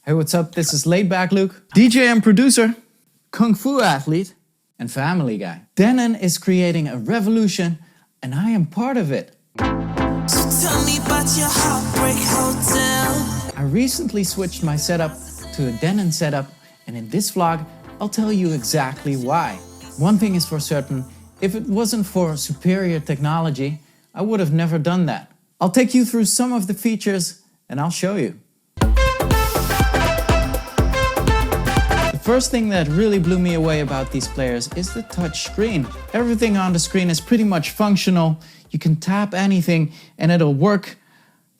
Hey, what's up? This is Laidback Luke, DJ and producer, Kung Fu athlete, and family guy. Denon is creating a revolution, and I am part of it. So tell me about your heartbreak hotel. I recently switched my setup to a Denon setup, and in this vlog, I'll tell you exactly why. One thing is for certain, if it wasn't for superior technology, I would have never done that. I'll take you through some of the features, and I'll show you. The first thing that really blew me away about these players is the touch screen. Everything on the screen is pretty much functional. You can tap anything and it'll work.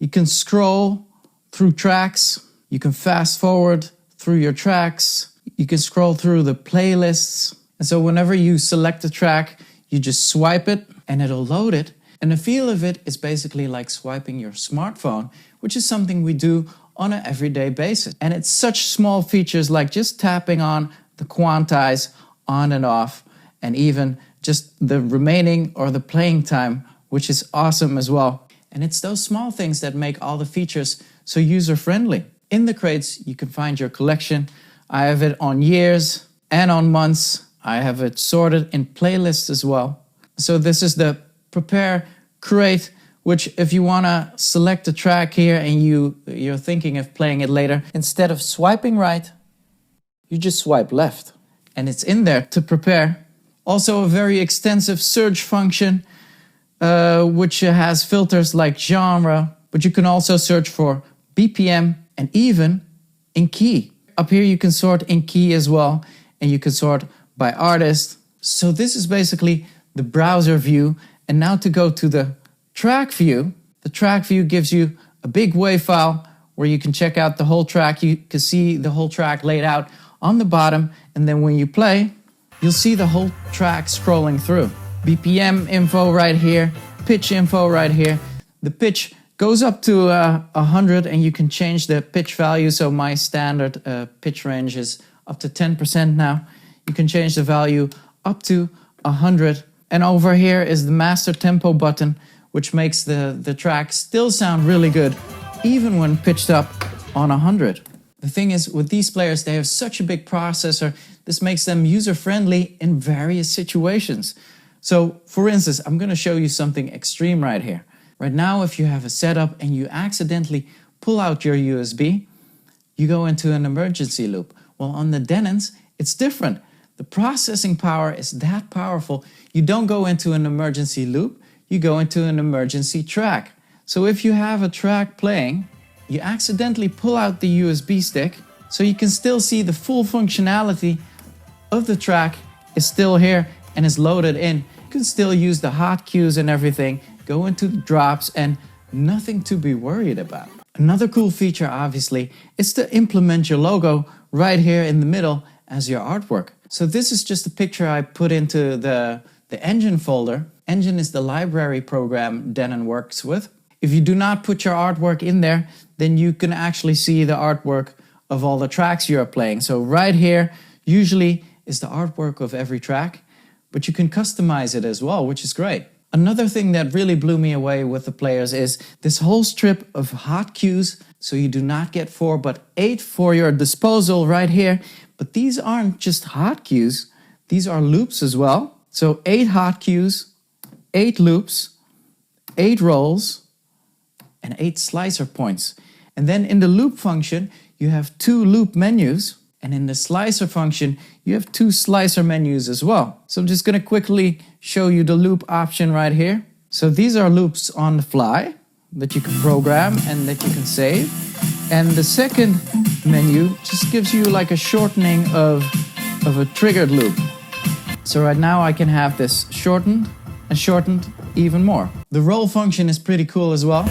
You can scroll through tracks. You can fast forward through your tracks. You can scroll through the playlists. And so whenever you select a track, you just swipe it and it'll load it. And the feel of it is basically like swiping your smartphone, which is something we do on an everyday basis. And it's such small features like just tapping on the quantize on and off, and even just the remaining or the playing time, which is awesome as well. And it's those small things that make all the features so user-friendly. In the crates, you can find your collection. I have it on years and on months. I have it sorted in playlists as well. So this is the Prepare crate, which if you want to select a track here and you're thinking of playing it later, instead of swiping right, you just swipe left. And it's in there to prepare. Also a very extensive search function, which has filters like genre, but you can also search for BPM and even in key. Up here you can sort in key as well, and you can sort by artist. So this is basically the browser view. And now to go to the track view. The track view gives you a big WAV file where you can check out the whole track. You can see the whole track laid out on the bottom. And then when you play, you'll see the whole track scrolling through. BPM info right here, pitch info right here. The pitch goes up to 100 and you can change the pitch value. So my standard pitch range is up to 10% now. You can change the value up to 100. And over here is the master tempo button, which makes the track still sound really good, even when pitched up on 100. The thing is, with these players, they have such a big processor. This makes them user-friendly in various situations. So, for instance, I'm going to show you something extreme right here. Right now, if you have a setup and you accidentally pull out your USB, you go into an emergency loop. Well, on the Denons, it's different. The processing power is that powerful. You don't go into an emergency loop, you go into an emergency track. So if you have a track playing, you accidentally pull out the USB stick, so you can still see the full functionality of the track is still here and is loaded in. You can still use the hot cues and everything, go into the drops, and nothing to be worried about. Another cool feature, obviously, is to implement your logo right here in the middle as your artwork. So this is just a picture I put into the Engine folder. Engine is the library program Denon works with. If you do not put your artwork in there, then you can actually see the artwork of all the tracks you are playing. So right here usually is the artwork of every track, but you can customize it as well, which is great. Another thing that really blew me away with the players is this whole strip of hot cues. So you do not get 4 but 8 for your disposal right here. But these aren't just hot cues, these are loops as well. So 8 hot cues, 8 loops, 8 rolls, and 8 slicer points. And then in the loop function, you have 2 loop menus. And in the slicer function, you have 2 slicer menus as well. So I'm just going to quickly show you the loop option right here. So these are loops on the fly that you can program and that you can save. And the second menu just gives you like a shortening of a triggered loop. So right now I can have this shortened and shortened even more. The roll function is pretty cool as well.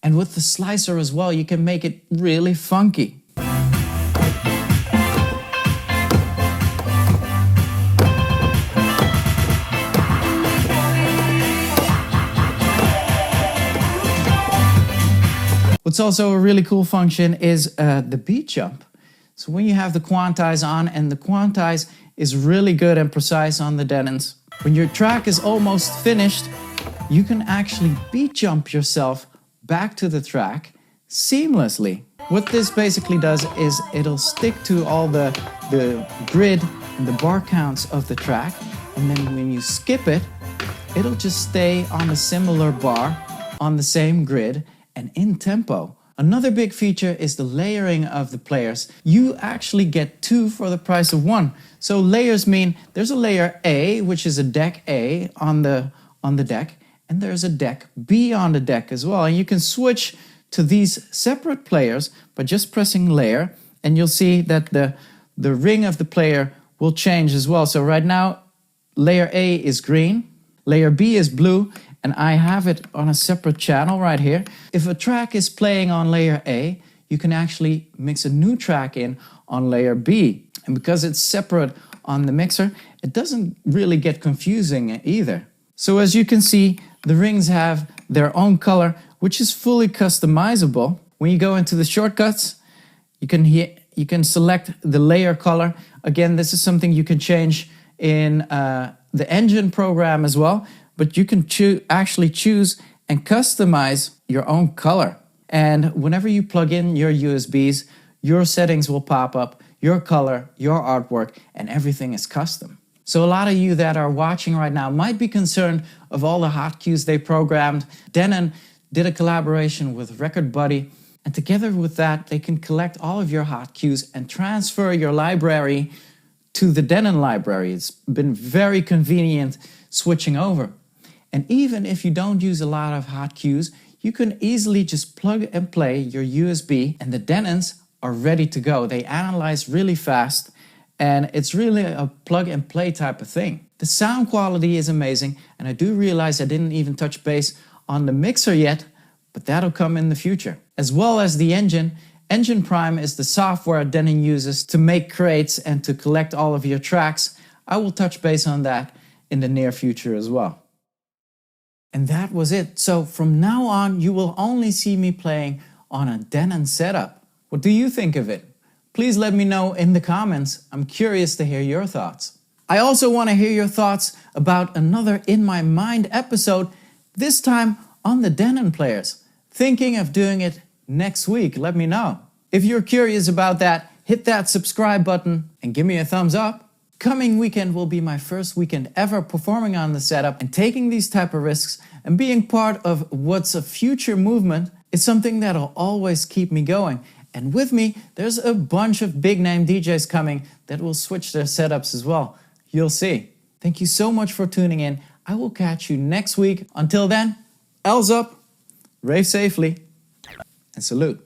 And with the slicer as well, you can make it really funky. What's also a really cool function is the beat jump. So when you have the quantize on, and the quantize is really good and precise on the Denons, When your track is almost finished, you can actually beat jump yourself back to the track seamlessly. What this basically does is it'll stick to all the grid and the bar counts of the track, and then when you skip it, it'll just stay on a similar bar, on the same grid, and in tempo. Another big feature is the layering of the players. You actually get 2 for the price of 1. So layers mean there's a layer A, which is a deck A on the deck, and there's a deck B on the deck as well. And you can switch to these separate players by just pressing layer, and you'll see that the ring of the player will change as well. So right now, layer A is green, layer B is blue, and I have it on a separate channel right here. If a track is playing on layer A, you can actually mix a new track in on layer B. And because it's separate on the mixer, it doesn't really get confusing either. So as you can see, the rings have their own color, which is fully customizable. When you go into the shortcuts, you can select the layer color. Again, this is something you can change in the engine program as well, but you can actually choose and customize your own color. And whenever you plug in your USBs, your settings will pop up, your color, your artwork, and everything is custom. So a lot of you that are watching right now might be concerned of all the hotkeys they programmed. Denon did a collaboration with Record Buddy, and together with that, they can collect all of your hotkeys and transfer your library to the Denon library. It's been very convenient switching over. And even if you don't use a lot of hotkeys, you can easily just plug and play your USB, and the Denons are ready to go. They analyze really fast, and it's really a plug and play type of thing. The sound quality is amazing, and I do realize I didn't even touch base on the mixer yet, but that'll come in the future. As well as the engine. Engine Prime is the software Denon uses to make crates and to collect all of your tracks. I will touch base on that in the near future as well. And that was it. So from now on, you will only see me playing on a Denon setup. What do you think of it? Please let me know in the comments. I'm curious to hear your thoughts. I also want to hear your thoughts about another In My Mind episode, this time on the Denon players. Thinking of doing it next week, let me know. If you're curious about that, hit that subscribe button and give me a thumbs up. Coming weekend will be my first weekend ever performing on the setup, and taking these type of risks and being part of what's a future movement is something that'll always keep me going. And with me, there's a bunch of big name DJs coming that will switch their setups as well. You'll see. Thank you so much for tuning in. I will catch you next week. Until then, L's up, rave safely, and salute.